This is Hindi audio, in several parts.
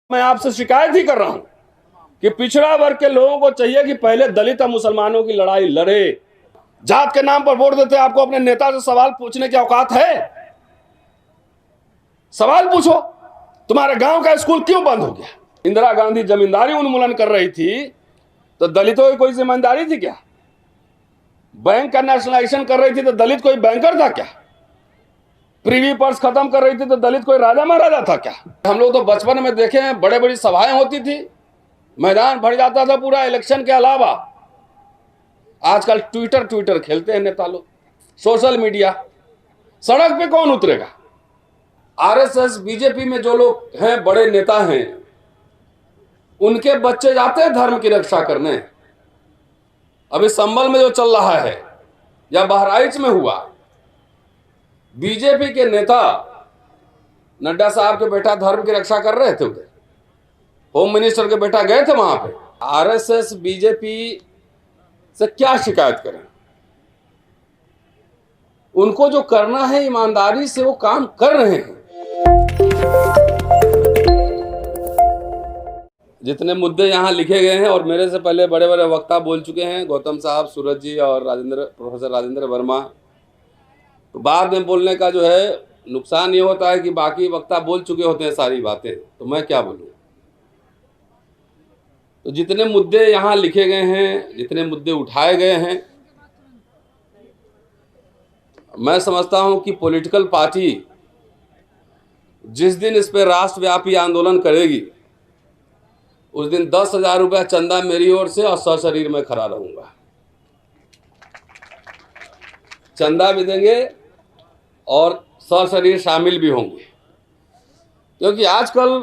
मैं आपसे शिकायत ही कर रहा हूं कि पिछड़ा वर्ग के लोगों को चाहिए कि पहले दलित और मुसलमानों की लड़ाई लड़े। जात के नाम पर वोट देते आपको अपने नेता से सवाल पूछने की औकात है? सवाल पूछो, तुम्हारे गांव का स्कूल क्यों बंद हो गया? इंदिरा गांधी जमींदारी उन्मूलन कर रही थी तो दलितों की कोई जिम्मेदारी थी क्या? बैंक का नेशनलाइजेशन कर रही थी तो दलित कोई बैंकर था क्या? प्रीवी पर्स खत्म कर रही थी तो दलित कोई राजा महाराजा था क्या? हम लोग तो बचपन में देखे हैं, बड़े बड़ी सभाएं होती थी, मैदान भर जाता था पूरा। इलेक्शन के अलावा आजकल ट्विटर खेलते हैं नेता लोग, सोशल मीडिया। सड़क पे कौन उतरेगा? आरएसएस बीजेपी में जो लोग हैं, बड़े नेता हैं, उनके बच्चे जाते हैं धर्म की रक्षा करने। अभी संभल में जो चल रहा है या बहराइच में हुआ, बीजेपी के नेता नड्डा साहब के बेटा धर्म की रक्षा कर रहे थे उधर, होम मिनिस्टर के बेटा गए थे वहां पे। आरएसएस बीजेपी से क्या शिकायत करें? उनको जो करना है ईमानदारी से वो काम कर रहे हैं। जितने मुद्दे यहां लिखे गए हैं, और मेरे से पहले बड़े बड़े वक्ता बोल चुके हैं, गौतम साहब, सूरज जी और प्रोफेसर राजेंद्र वर्मा, तो बाद में बोलने का जो है नुकसान ये होता है कि बाकी वक्ता बोल चुके होते हैं सारी बातें, तो मैं क्या बोलूं। तो जितने मुद्दे यहां लिखे गए हैं, जितने मुद्दे उठाए गए हैं, मैं समझता हूं कि पॉलिटिकल पार्टी जिस दिन इस पर राष्ट्रव्यापी आंदोलन करेगी, उस दिन 10,000 रुपया चंदा मेरी ओर से और सशरीर में खड़ा रहूंगा। चंदा भी देंगे और सशरीर शामिल भी होंगे। क्योंकि आजकल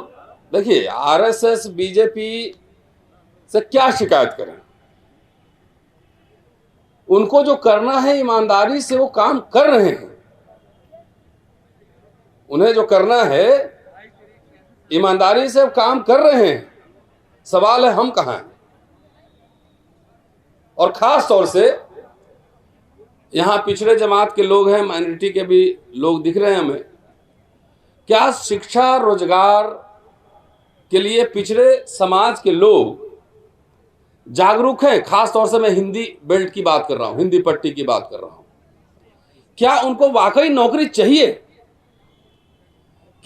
देखिए, आरएसएस बीजेपी से क्या शिकायत करें? उनको जो करना है ईमानदारी से वो काम कर रहे हैं। उन्हें जो करना है ईमानदारी से वो काम कर रहे हैं। सवाल है हम कहां हैं? और खास तौर से यहां पिछड़े जमात के लोग हैं, माइनॉरिटी के भी लोग दिख रहे हैं हमें। क्या शिक्षा रोजगार के लिए पिछड़े समाज के लोग जागरूक हैं? खास तौर से मैं हिंदी बेल्ट की बात कर रहा हूं, हिंदी पट्टी की बात कर रहा हूं। क्या उनको वाकई नौकरी चाहिए?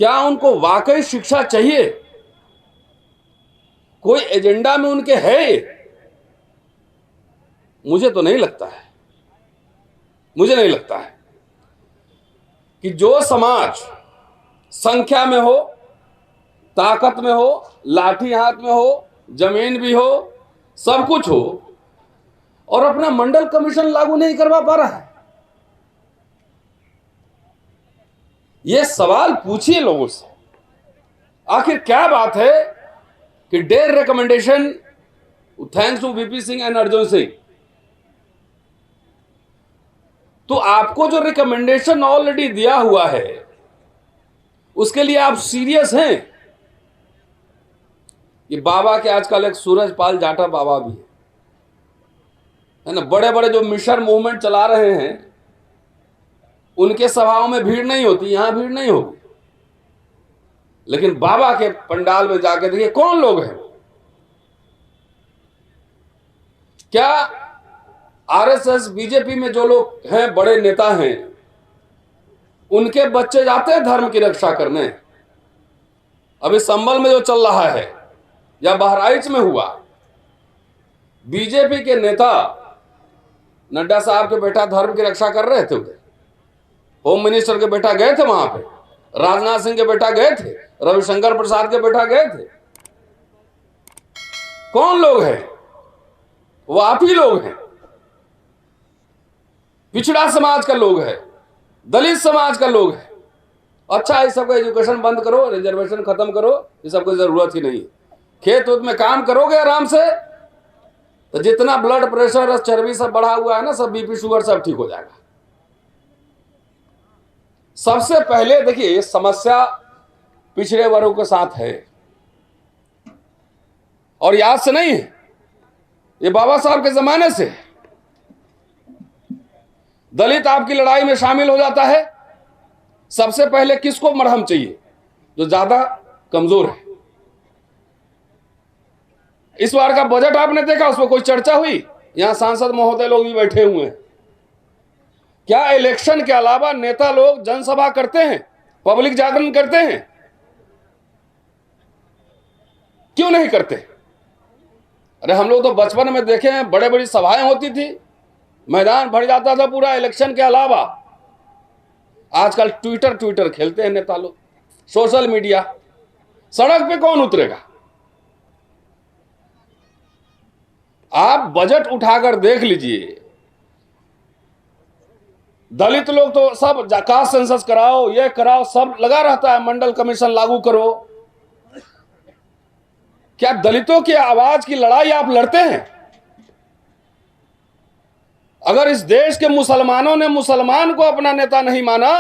क्या उनको वाकई शिक्षा चाहिए? कोई एजेंडा में उनके है? मुझे तो नहीं लगता है। मुझे नहीं लगता है कि जो समाज संख्या में हो, ताकत में हो, लाठी हाथ में हो, जमीन भी हो, सब कुछ हो, और अपना मंडल कमीशन लागू नहीं करवा पा रहा है। यह सवाल पूछिए लोगों से, आखिर क्या बात है कि their recommendation, thanks to VP Singh and Arjun Singh, तो आपको जो रिकमेंडेशन ऑलरेडी दिया हुआ है उसके लिए आप सीरियस हैं? ये बाबा के आजकल एक सूरजपाल जाटा बाबा भी है ना, बड़े बड़े जो मिशन मूवमेंट चला रहे हैं, उनके सभाओं में भीड़ नहीं होती, यहां भीड़ नहीं होगी, लेकिन बाबा के पंडाल में जाके देखिए कौन लोग हैं। क्या आरएसएस बीजेपी में जो लोग हैं, बड़े नेता हैं, उनके बच्चे जाते हैं धर्म की रक्षा करने? अभी संभल में जो चल रहा है या बहराइच में हुआ, बीजेपी के नेता नड्डा साहब के बेटा धर्म की रक्षा कर रहे थे उधर, होम मिनिस्टर के बेटा गए थे वहां पे, राजनाथ सिंह के बेटा गए थे, रविशंकर प्रसाद के बेटा गए थे। कौन लोग हैं? वो आप ही लोग हैं। पिछड़ा समाज का लोग है, दलित समाज का लोग है। अच्छा, इस सबका एजुकेशन बंद करो, रिजर्वेशन खत्म करो, ये सबको जरूरत ही नहीं है। खेत उत में काम करोगे आराम से, तो जितना ब्लड प्रेशर, चर्बी सब बढ़ा हुआ है ना, सब बीपी शुगर सब ठीक हो जाएगा। सबसे पहले देखिए, ये समस्या पिछड़े वर्गों के साथ है, और याद से नहीं है, ये बाबा साहब के जमाने से। दलित आपकी लड़ाई में शामिल हो जाता है, सबसे पहले किसको मरहम चाहिए? जो ज्यादा कमजोर है। इस बार का बजट आपने देखा, उसमें कोई चर्चा हुई? यहां सांसद महोदय लोग भी बैठे हुए हैं। क्या इलेक्शन के अलावा नेता लोग जनसभा करते हैं, पब्लिक जागरण करते हैं? क्यों नहीं करते? अरे हम लोग तो बचपन में देखे हैं, बड़े बड़ी सभाएं होती थी, मैदान भर जाता था पूरा इलेक्शन के अलावा। आजकल ट्विटर खेलते हैं नेता लोग, सोशल मीडिया। सड़क पे कौन उतरेगा? आप बजट उठाकर देख लीजिए, दलित लोग तो सब कास्ट सेंसस कराओ, ये कराओ, सब लगा रहता है, मंडल कमीशन लागू करो। क्या दलितों की आवाज की लड़ाई आप लड़ते हैं? अगर इस देश के मुसलमानों ने मुसलमान को अपना नेता नहीं माना,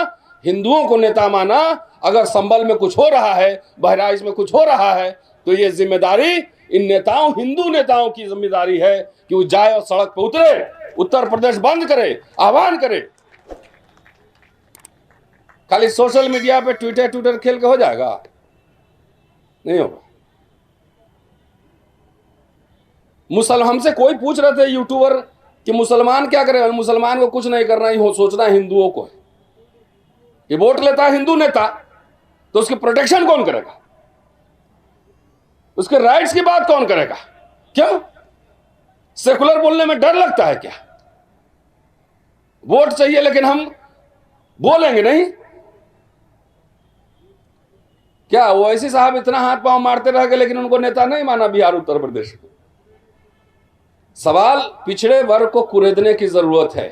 हिंदुओं को नेता माना, अगर संभल में कुछ हो रहा है, बहराइच में कुछ हो रहा है, तो ये जिम्मेदारी इन नेताओं, हिंदू नेताओं की जिम्मेदारी है कि वो जाए और सड़क पर उतरे, उत्तर प्रदेश बंद करे, आह्वान करे। खाली सोशल मीडिया पे ट्विटर खेल के हो जाएगा? नहीं होगा। हमसे कोई पूछ रहे थे यूट्यूबर कि मुसलमान क्या करे? मुसलमान को कुछ नहीं करना, ही सोचना हिंदुओं को है। ये वोट लेता है हिंदू नेता, तो उसकी प्रोटेक्शन कौन करेगा? उसके राइट्स की बात कौन करेगा? क्यों सेकुलर बोलने में डर लगता है क्या? वोट चाहिए लेकिन हम बोलेंगे नहीं? क्या वो ऐसी साहब इतना हाथ पांव मारते रह गए लेकिन उनको नेता नहीं माना बिहार उत्तर प्रदेश में? सवाल पिछड़े वर्ग को कुरेदने की जरूरत है।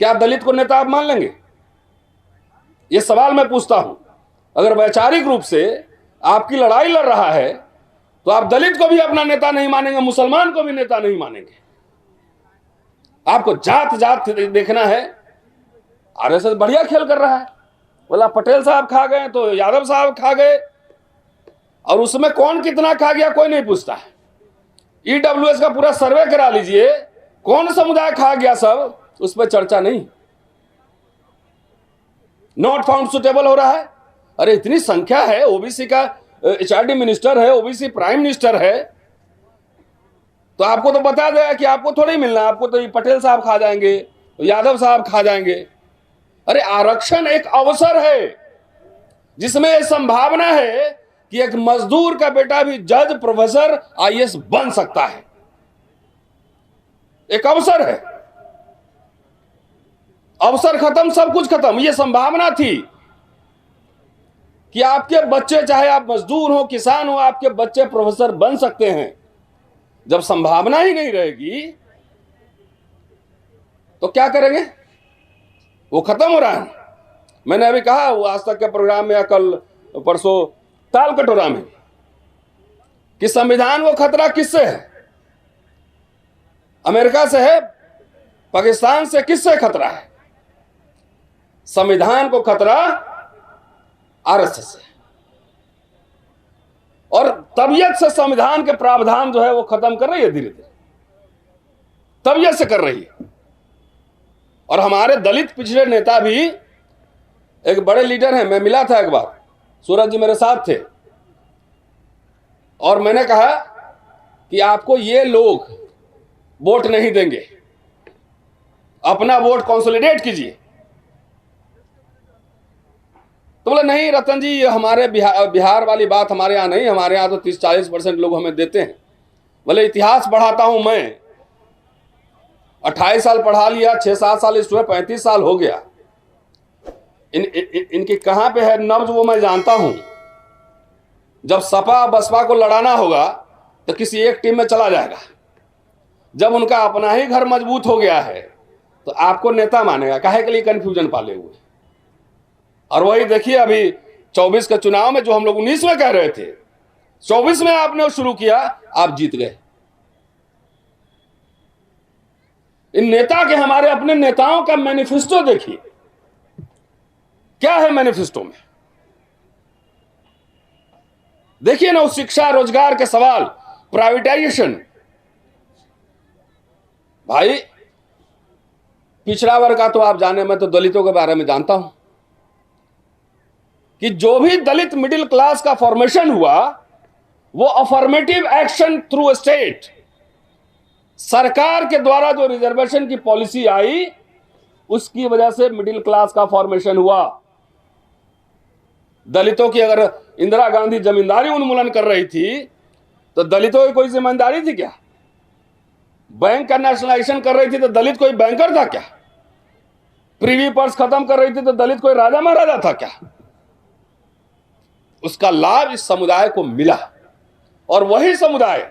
क्या दलित को नेता आप मान लेंगे? यह सवाल मैं पूछता हूं। अगर वैचारिक रूप से आपकी लड़ाई लड़ रहा है तो आप दलित को भी अपना नेता नहीं मानेंगे, मुसलमान को भी नेता नहीं मानेंगे। आपको जात जात देखना है। आरएसएस बढ़िया खेल कर रहा है, बोला पटेल साहब खा गए तो यादव साहब खा गए, और उसमें कौन कितना खा गया कोई नहीं पूछता है। ईडब्ल्यूएस का पूरा सर्वे करा लीजिए, कौन समुदाय खा गया सब, उस पर चर्चा नहीं। नॉट फाउंड सुटेबल हो रहा है। अरे इतनी संख्या है, ओबीसी का एचआरडी मिनिस्टर है, ओबीसी प्राइम मिनिस्टर है, तो आपको तो बता देगा कि आपको थोड़ी मिलना, आपको तो पटेल साहब खा जाएंगे, यादव साहब खा जाएंगे। अरे आरक्षण एक अवसर है जिसमें यह संभावना है कि एक मजदूर का बेटा भी जज, प्रोफेसर, आईएएस बन सकता है। एक अवसर है। अवसर खत्म, सब कुछ खत्म। यह संभावना थी कि आपके बच्चे, चाहे आप मजदूर हो, किसान हो, आपके बच्चे प्रोफेसर बन सकते हैं। जब संभावना ही नहीं रहेगी तो क्या करेंगे? वो खत्म हो रहा है। मैंने अभी कहा, वो आज तक के प्रोग्राम में या कल परसों ताल कटोरा में, कि संविधान को खतरा किससे है? अमेरिका से है? पाकिस्तान से? किससे खतरा है? संविधान को खतरा आरएसएस से, और तबीयत से संविधान के प्रावधान जो है वो खत्म कर रही है, धीरे धीरे तबीयत से कर रही है। और हमारे दलित पिछड़े नेता भी, एक बड़े लीडर हैं, मैं मिला था एक बार, सूरज जी मेरे साथ थे, और मैंने कहा कि आपको ये लोग वोट नहीं देंगे, अपना वोट कंसोलिडेट कीजिए। तो बोले नहीं रतन जी, ये हमारे बिहार वाली बात हमारे यहाँ नहीं, हमारे यहाँ तो 30-40% लोग हमें देते हैं। बोले इतिहास पढ़ाता हूं मैं, 28 साल पढ़ा लिया, 6-7 साल इस 35 साल हो गया। इनकी कहां पे है नब्ज वो मैं जानता हूं। जब सपा बसपा को लड़ाना होगा तो किसी एक टीम में चला जाएगा। जब उनका अपना ही घर मजबूत हो गया है तो आपको नेता मानेगा। काहे के लिए कंफ्यूजन पाले हुए। और वही देखिए अभी 24 के चुनाव में जो हम लोग 19 में कह रहे थे, 24 में आपने शुरू किया, आप जीत गए। इन नेता के, हमारे अपने नेताओं का मैनिफेस्टो देखिए, क्या है मैनिफेस्टो में। देखिए ना, शिक्षा, रोजगार के सवाल, प्राइवेटाइजेशन। भाई पिछड़ा वर्ग का तो आप जाने, मैं तो दलितों के बारे में जानता हूं कि जो भी दलित मिडिल क्लास का फॉर्मेशन हुआ वो अफर्मेटिव एक्शन थ्रू स्टेट, सरकार के द्वारा जो रिजर्वेशन की पॉलिसी आई उसकी वजह से मिडिल क्लास का फॉर्मेशन हुआ। दलितों की अगर इंदिरा गांधी जमींदारी उन्मूलन कर रही थी तो दलितों की कोई जिम्मेदारी थी क्या? बैंक का नेशनलाइजेशन कर रही थी तो दलित कोई बैंकर था क्या? प्रीवी पर्स खत्म कर रही थी तो दलित कोई राजा महाराजा था क्या? उसका लाभ इस समुदाय को मिला, और वही समुदाय,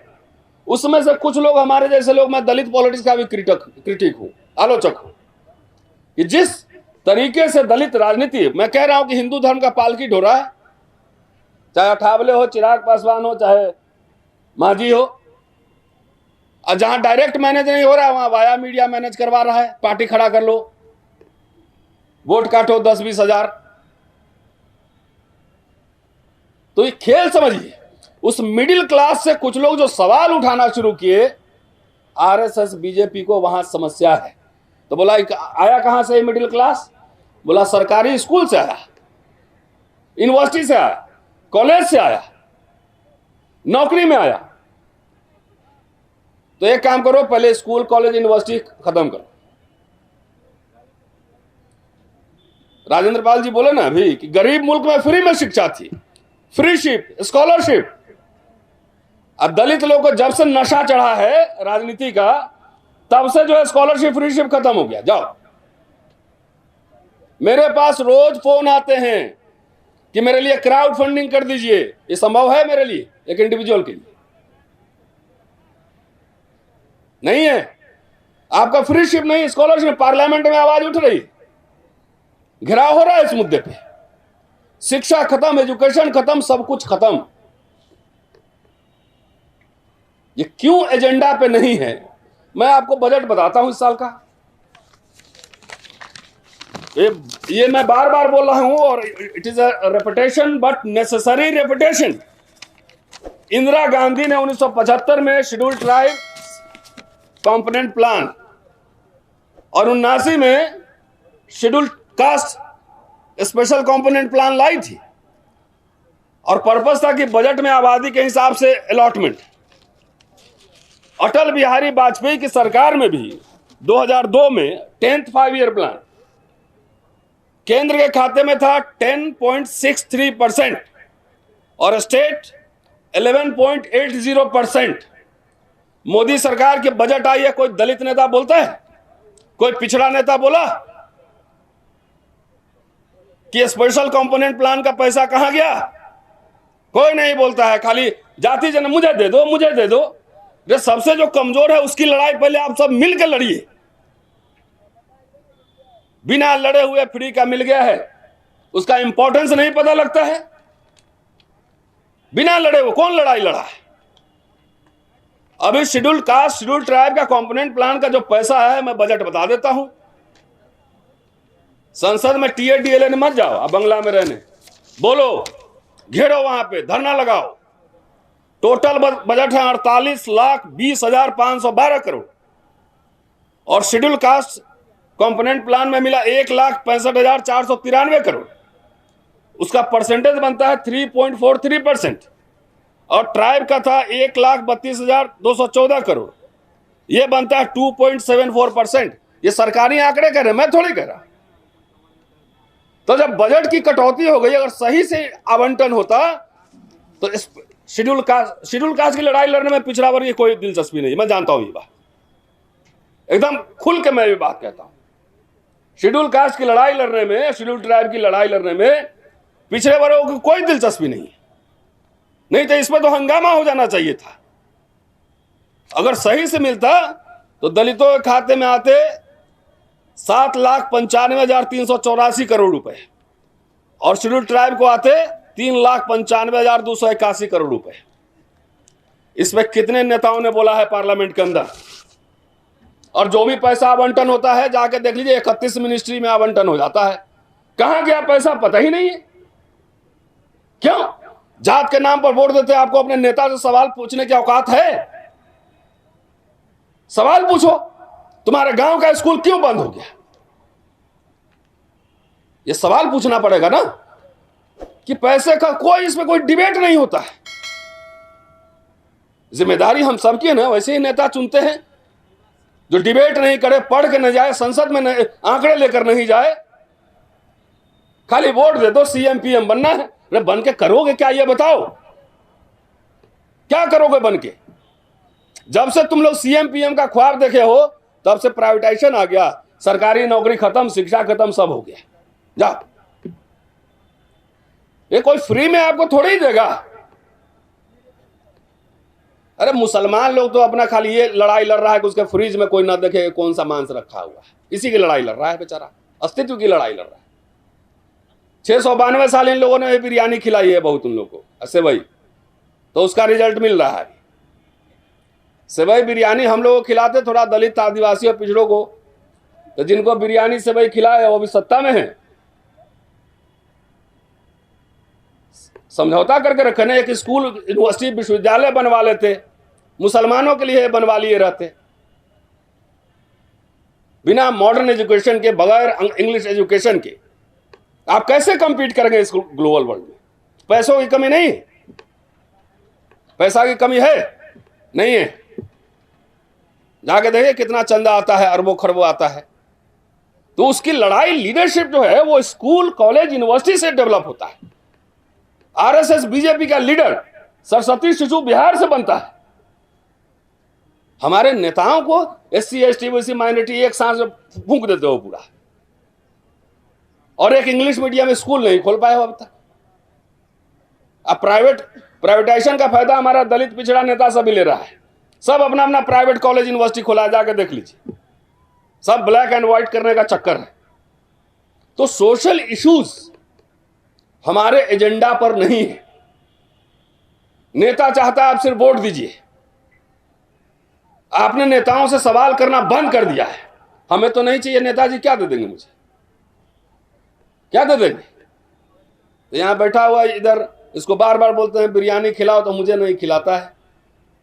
उसमें से कुछ लोग हमारे जैसे लोग, मैं दलित पॉलिटिक्स का भी क्रिटिक हूं, आलोचक हूं, कि जिस तरीके से दलित राजनीति, मैं कह रहा हूं कि हिंदू धर्म का पालकी ढो रहा है, चाहे अठावले हो, चिराग पासवान हो, चाहे मांझी हो, और जहां डायरेक्ट मैनेज नहीं हो रहा है वहां वाया मीडिया मैनेज करवा रहा है। पार्टी खड़ा कर लो, वोट काटो 10-20 हजार। तो ये खेल समझिए। उस मिडिल क्लास से कुछ लोग जो सवाल उठाना शुरू किए, आरएसएस बीजेपी को वहां समस्या है, तो बोला आया कहां से मिडिल क्लास? बोला सरकारी स्कूल से आया, यूनिवर्सिटी से आया, कॉलेज से आया, नौकरी में आया। तो एक काम करो, पहले स्कूल कॉलेज यूनिवर्सिटी खत्म करो। राजेंद्र पाल जी बोले ना अभी कि गरीब मुल्क में फ्री में शिक्षा थी, फ्रीशिप, स्कॉलरशिप। अब दलित लोग को जब से नशा चढ़ा है राजनीति का, तब से जो है स्कॉलरशिप फ्रीशिप खत्म हो गया। जाओ, मेरे पास रोज फोन आते हैं कि मेरे लिए क्राउड फंडिंग कर दीजिए। ये संभव है मेरे लिए, एक इंडिविजुअल के लिए? नहीं है। आपका फ्रीशिप नहीं, स्कॉलरशिप। पार्लियामेंट में आवाज उठ रही, घिराव हो रहा है इस मुद्दे पे। शिक्षा खत्म, एजुकेशन खत्म, सब कुछ खत्म। ये क्यों एजेंडा पे नहीं है? मैं आपको बजट बताता हूं इस साल का। ये मैं बार बार बोल रहा हूं, और it is a repetition but necessary repetition. Indira Gandhi ने 1975 में शेड्यूल ट्राइब कंपोनेंट प्लान और 79 में schedule caste special component plan लाई थी, और पर्पस था कि बजट में आबादी के हिसाब से अलॉटमेंट। अटल बिहारी वाजपेयी की सरकार में भी 2002 में 10th 5 ईयर प्लान केंद्र के खाते में था 10.63% और स्टेट 11.80%। मोदी सरकार के बजट आई है, कोई दलित नेता बोलता है, कोई पिछड़ा नेता बोला कि स्पेशल कंपोनेंट प्लान का पैसा कहां गया? कोई नहीं बोलता है। खाली जाति जन, मुझे दे दो, मुझे दे दो। ये सबसे जो कमजोर है उसकी लड़ाई पहले आप सब मिलकर लड़िए। बिना लड़े हुए फ्री का मिल गया है, उसका इंपॉर्टेंस नहीं पता लगता है। बिना लड़े वो कौन लड़ाई लड़ा है? अभी शेड्यूल कास्ट, शेड्यूल ट्राइब का कंपोनेंट प्लान का जो पैसा है, मैं बजट बता देता हूं। संसद में टीएडीएलए ने मत जाओ, अब बंगला में रहने बोलो, घेरो, वहां पे धरना लगाओ। टोटल बजट है 48,20,512 करोड़, और शेड्यूल कास्ट कंपोनेंट प्लान में मिला 1,65,493 करोड़। उसका परसेंटेज बनता है 3.43%, और ट्राइब का था 1,32,214 करोड़, यह बनता है 2.74%। ये सरकारी आंकड़े कह रहे, मैं थोड़ी कह रहा। तो जब बजट की कटौती हो गई, अगर सही से आवंटन होता तो इस शेड्यूल कास्ट की लड़ाई लड़ने में पिछड़ा वर्ग की कोई दिलचस्पी नहीं। मैं जानता हूं ये बात, एकदम खुल के मैं ये बात कहता हूं। शेड्यूल कास्ट की लड़ाई लड़ने में, शेड्यूल ट्राइब की लड़ाई लड़ने में पिछड़े वर्गों की कोई दिलचस्पी नहीं है। नहीं तो इसमें तो हंगामा हो जाना चाहिए था। अगर सही से मिलता तो दलितों के खाते में आते 7,95,384 करोड़ रुपए, और शेड्यूल ट्राइब को आते 3,95,281 करोड़ रुपए। इसमें कितने नेताओं ने बोला है पार्लियामेंट के अंदर? और जो भी पैसा आवंटन होता है, जाके देख लीजिए, 31 मिनिस्ट्री में आवंटन हो जाता है। कहां गया पैसा पता ही नहीं है। क्यों? जात के नाम पर वोट देते हैं। आपको अपने नेता से सवाल पूछने की औकात है? सवाल पूछो, तुम्हारे गांव का स्कूल क्यों बंद हो गया? यह सवाल पूछना पड़ेगा ना, कि पैसे का कोई, इसमें कोई डिबेट नहीं होता है। जिम्मेदारी हम सबकी है ना। वैसे ही नेता चुनते हैं जो डिबेट नहीं करे, पढ़ के न जाए, संसद में आंकड़े लेकर नहीं जाए, खाली वोट दे दो, सीएम पीएम बनना है। अरे बन के करोगे क्या, ये बताओ, क्या करोगे बन के? जब से तुम लोग सीएम पीएम का ख्वाब देखे हो तब से प्राइवेटाइजेशन आ गया, सरकारी नौकरी खत्म, शिक्षा खत्म, सब हो गया। जाओ, ये कोई फ्री में आपको थोड़ी ही देगा। अरे मुसलमान लोग तो अपना खाली ये लड़ाई लड़ रहा है कि उसके फ्रिज में कोई ना देखे कौन सा मांस रखा हुआ है, इसी की लड़ाई लड़ रहा है बेचारा, अस्तित्व की लड़ाई लड़ रहा है। 692 साल इन लोगों ने बिरयानी खिलाई है बहुत उन लोगों को, सेवई, तो उसका रिजल्ट मिल रहा है। सेवई बिरयानी हम लोग को खिलाते थोड़ा दलित, आदिवासी और पिछड़ों को, तो जिनको बिरयानी सेवई खिलाए वो भी सत्ता में है। समझौता करके रखे ना, एक स्कूल, यूनिवर्सिटी, विश्वविद्यालय बनवा लेते, मुसलमानों के लिए बनवा लिए रहते, बिना मॉडर्न एजुकेशन के, बगैर इंग्लिश एजुकेशन के आप कैसे कंपीट करेंगे इस ग्लोबल वर्ल्ड में? पैसों की कमी नहीं, पैसा की कमी है नहीं है। जाके देखिए कितना चंदा आता है, अरबों खरबों आता है। तो उसकी लड़ाई, लीडरशिप जो है वो स्कूल, कॉलेज, यूनिवर्सिटी से डेवलप होता है। आरएसएस, बीजेपी का लीडर सरस्वती शिशु बिहार से बनता है। हमारे नेताओं को एससी, एसटी, ओबीसी, माइनॉरिटी एक सांस में फूंक देते हो पूरा, और एक इंग्लिश मीडियम स्कूल नहीं खोल पाए हो अब तक। अब प्राइवेटाइजेशन का फायदा हमारा दलित पिछड़ा नेता सभी ले रहा है। सब अपना अपना प्राइवेट कॉलेज, यूनिवर्सिटी खोला, जाके देख लीजिए, सब ब्लैक एंड व्हाइट करने का चक्कर है। तो सोशल इश्यूज हमारे एजेंडा पर नहीं है। नेता चाहता है आप सिर्फ वोट दीजिए। आपने नेताओं से सवाल करना बंद कर दिया है। हमें तो नहीं चाहिए नेताजी, क्या दे देंगे मुझे, क्या दे देंगे? तो यहां बैठा हुआ इधर, इसको बार बार बोलते हैं बिरयानी खिलाओ, तो मुझे नहीं खिलाता है,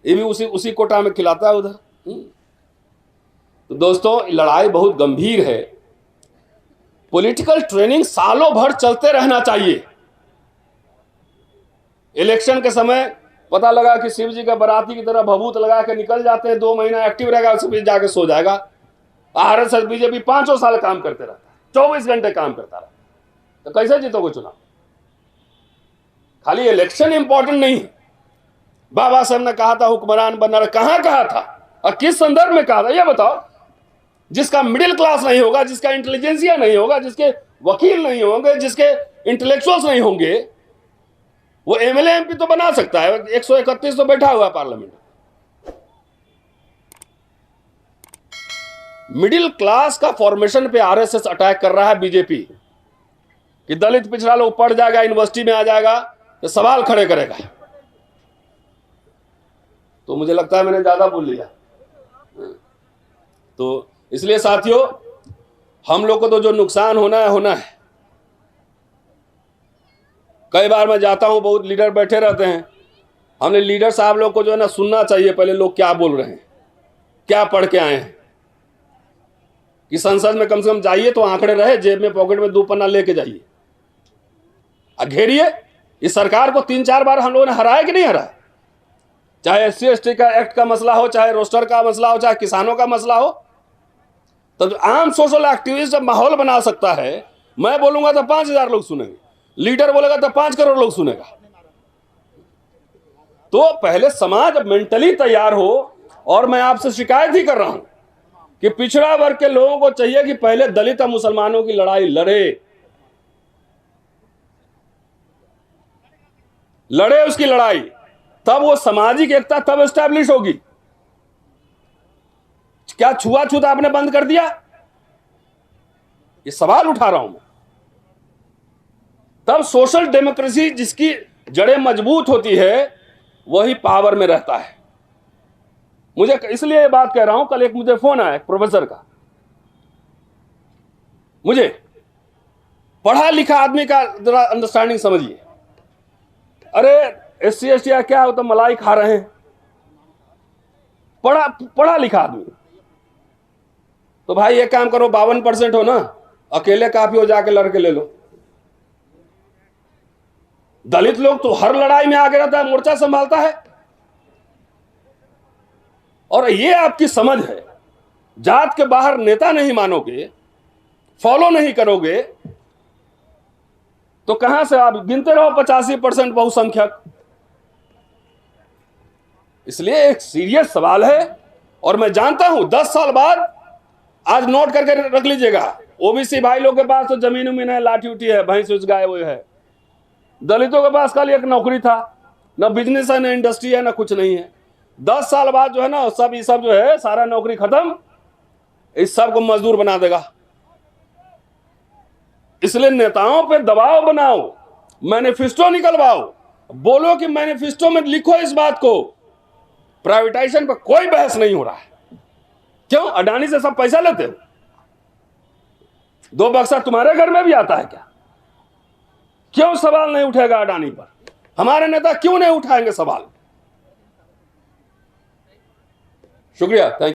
ये भी उसी कोटा में खिलाता है उधर। तो दोस्तों, लड़ाई बहुत गंभीर है। पॉलिटिकल ट्रेनिंग सालों भर चलते रहना चाहिए। इलेक्शन के समय पता लगा कि शिव जी का बराती की तरह भभूत लगा के निकल जाते हैं, 2 महीना एक्टिव रहेगा, उसके जाके सो जाएगा। आरएसएस, बीजेपी 5 साल काम करते रहता है, 24 घंटे काम करता रहता है, तो कैसे जीतोगे चुनाव? खाली इलेक्शन इंपॉर्टेंट नहीं। बाबा साहब ने कहा था हुक्मरान बनना, कहां कहा था और किस संदर्भ में कहा था, यह बताओ। जिसका मिडिल क्लास नहीं होगा, जिसका इंटेलिजेंसिया नहीं होगा, जिसके वकील नहीं होंगे, जिसके इंटेलेक्चुअल्स नहीं होंगे, वो एमएलए एमपी तो बना सकता है। 131 तो बैठा हुआ है पार्लियामेंट। मिडिल क्लास का फॉर्मेशन पे आरएसएस अटैक कर रहा है, बीजेपी, कि दलित पिछड़ा लोग पढ़ जाएगा, यूनिवर्सिटी में आ जाएगा तो सवाल खड़े करेगा। तो मुझे लगता है मैंने ज्यादा बोल लिया। तो इसलिए साथियों, हम लोग को तो जो नुकसान होना है होना है। कई बार मैं जाता हूं, बहुत लीडर बैठे रहते हैं। हमने लीडर साहब लोग को जो है ना सुनना चाहिए पहले, लोग क्या बोल रहे हैं, क्या पढ़ के आए हैं। कि संसद में कम से कम जाइए तो आंकड़े रहे, जेब में, पॉकेट में 2 पन्ना लेके जाइए, घेरिए। इस सरकार को 3-4 बार हम लोगों ने हराया कि नहीं हराया? चाहे एससी एसटी का एक्ट का मसला हो, चाहे रोस्टर का मसला हो, चाहे किसानों का मसला हो। तो आम सोशल एक्टिविस्ट जब माहौल बना सकता है, मैं बोलूंगा तो 5000 लोग सुनेंगे, लीडर बोलेगा तो 5 करोड़ लोग सुनेगा। तो पहले समाज मेंटली तैयार हो। और मैं आपसे शिकायत ही कर रहा हूं कि पिछड़ा वर्ग के लोगों को चाहिए कि पहले दलित और मुसलमानों की लड़ाई लड़े उसकी लड़ाई, तब वो सामाजिक एकता तब एस्टैब्लिश होगी। क्या छुआछूत आपने बंद कर दिया? ये सवाल उठा रहा हूं मैं। तब सोशल डेमोक्रेसी, जिसकी जड़ें मजबूत होती है, वही पावर में रहता है। मुझे इसलिए ये बात कह रहा हूं, कल एक मुझे फोन आया प्रोफेसर का। मुझे पढ़ा लिखा आदमी का जरा अंडरस्टैंडिंग समझिए। अरे एससी एसटी क्या हो तो मलाई खा रहे हैं, पढ़ा लिखा आदमी। तो भाई एक काम करो, 52% हो ना, अकेले काफी हो, जाके लड़के ले लो। दलित लोग तो हर लड़ाई में आगे रहता है, मोर्चा संभालता है। और ये आपकी समझ है। जात के बाहर नेता नहीं मानोगे, फॉलो नहीं करोगे, तो कहां से आप गिनते रहो 85% बहुसंख्यक। इसलिए एक सीरियस सवाल है। और मैं जानता हूं 10 साल बाद, आज नोट करके रख लीजिएगा, ओबीसी भाई लोग के पास तो जमीन उमीन है, लाठी उठी है, भैंस उस गाय वो है। दलितों के पास कल एक नौकरी था, न बिजनेस है, न इंडस्ट्री है, न कुछ नहीं है। 10 साल बाद जो है ना, सब ये सब जो है सारा नौकरी खत्म, इस सब को मजदूर बना देगा। इसलिए नेताओं पे दबाव बनाओ, मैनिफेस्टो निकलवाओ, बोलो कि मैनिफेस्टो में लिखो इस बात को। प्राइवेटाइजेशन पर कोई बहस नहीं हो रहा है। क्यों? अडानी से सब पैसा लेते हो? 2 बक्सा तुम्हारे घर में भी आता है क्या? क्यों सवाल नहीं उठेगा अडानी पर? हमारे नेता क्यों नहीं उठाएंगे सवाल? शुक्रिया। थैंक